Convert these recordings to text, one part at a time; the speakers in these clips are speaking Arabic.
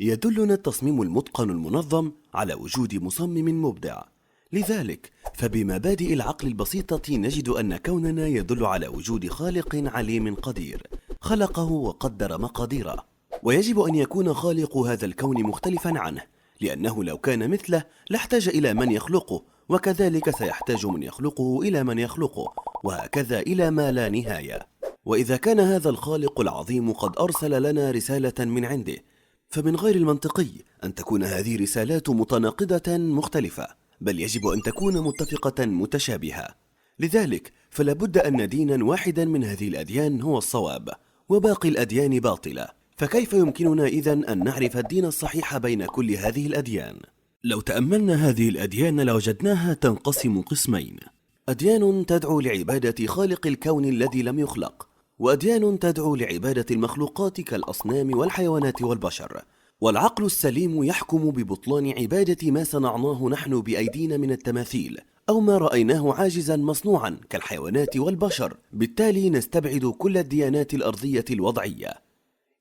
يدلنا التصميم المتقن المنظم على وجود مصمم مبدع. لذلك فبمبادئ العقل البسيطة نجد أن كوننا يدل على وجود خالق عليم قدير خلقه وقدر مقاديره، ويجب أن يكون خالق هذا الكون مختلفا عنه، لأنه لو كان مثله لاحتاج إلى من يخلقه، وكذلك سيحتاج من يخلقه إلى من يخلقه، وهكذا إلى ما لا نهاية. وإذا كان هذا الخالق العظيم قد أرسل لنا رسالة من عنده، فمن غير المنطقي أن تكون هذه رسالات متناقضة مختلفة، بل يجب أن تكون متفقة متشابهة. لذلك فلا بد أن دينا واحدا من هذه الأديان هو الصواب، وباقي الأديان باطلة. فكيف يمكننا إذن أن نعرف الدين الصحيح بين كل هذه الأديان؟ لو تأملنا هذه الأديان لوجدناها تنقسم قسمين: أديان تدعو لعبادة خالق الكون الذي لم يخلق، وأديان تدعو لعبادة المخلوقات كالأصنام والحيوانات والبشر. والعقل السليم يحكم ببطلان عبادة ما صنعناه نحن بأيدينا من التماثيل، أو ما رأيناه عاجزا مصنوعا كالحيوانات والبشر. بالتالي نستبعد كل الديانات الأرضية الوضعية.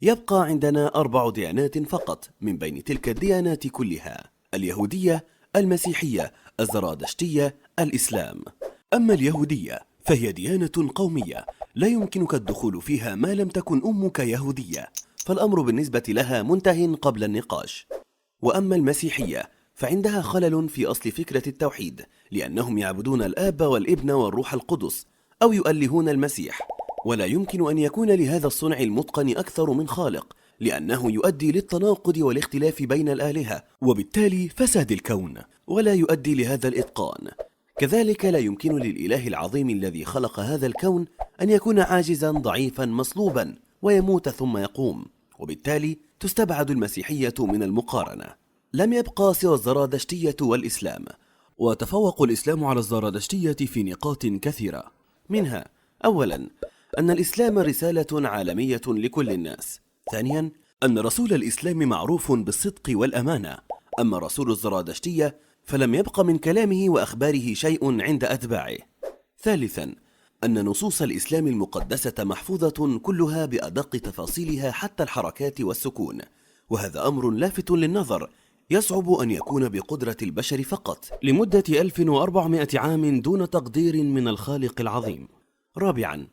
يبقى عندنا 4 ديانات فقط من بين تلك الديانات كلها: اليهودية، المسيحية، الزرادشتية، الإسلام. أما اليهودية فهي ديانة قومية لا يمكنك الدخول فيها ما لم تكن أمك يهودية، فالأمر بالنسبة لها منتهٍ قبل النقاش. وأما المسيحية فعندها خلل في أصل فكرة التوحيد، لأنهم يعبدون الآب والابن والروح القدس، أو يؤلهون المسيح، ولا يمكن أن يكون لهذا الصنع المتقن أكثر من خالق، لأنه يؤدي للتناقض والاختلاف بين الآلهة، وبالتالي فساد الكون، ولا يؤدي لهذا الإتقان. كذلك لا يمكن للإله العظيم الذي خلق هذا الكون أن يكون عاجزا ضعيفا مصلوبا ويموت ثم يقوم، وبالتالي تستبعد المسيحية من المقارنة. لم يبقى سوى الزرادشتية والإسلام، وتفوق الإسلام على الزرادشتية في نقاط كثيرة، منها: أولا، أن الإسلام رسالة عالمية لكل الناس. ثانيا، أن رسول الإسلام معروف بالصدق والأمانة، أما رسول الزرادشتية فلم يبق من كلامه وأخباره شيء عند أتباعه. ثالثا، أن نصوص الإسلام المقدسة محفوظة كلها بأدق تفاصيلها حتى الحركات والسكون، وهذا أمر لافت للنظر يصعب أن يكون بقدرة البشر فقط لمدة 1400 عام دون تقدير من الخالق العظيم. رابعا،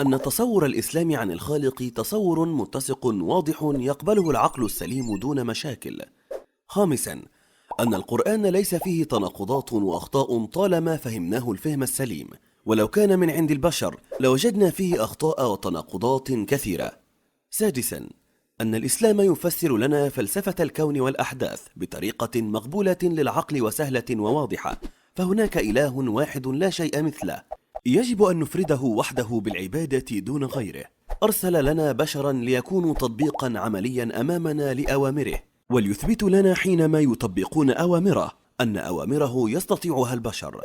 أن تصور الإسلام عن الخالق تصور متسق واضح يقبله العقل السليم دون مشاكل. خامسا، أن القرآن ليس فيه تناقضات وأخطاء طالما فهمناه الفهم السليم، ولو كان من عند البشر لوجدنا فيه أخطاء وتناقضات كثيرة. سادسا، أن الإسلام يفسر لنا فلسفة الكون والأحداث بطريقة مقبولة للعقل وسهلة وواضحة، فهناك إله واحد لا شيء مثله، يجب أن نفرده وحده بالعبادة دون غيره. أرسل لنا بشرا ليكونوا تطبيقا عمليا أمامنا لأوامره، وليثبت لنا حينما يطبقون أوامره أن أوامره يستطيعها البشر.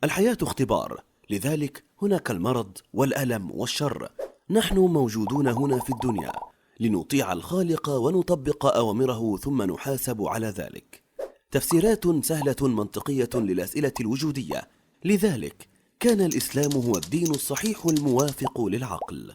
الحياة اختبار، لذلك هناك المرض والألم والشر. نحن موجودون هنا في الدنيا لنطيع الخالق ونطبق أوامره ثم نحاسب على ذلك. تفسيرات سهلة منطقية للأسئلة الوجودية، لذلك كان الإسلام هو الدين الصحيح الموافق للعقل.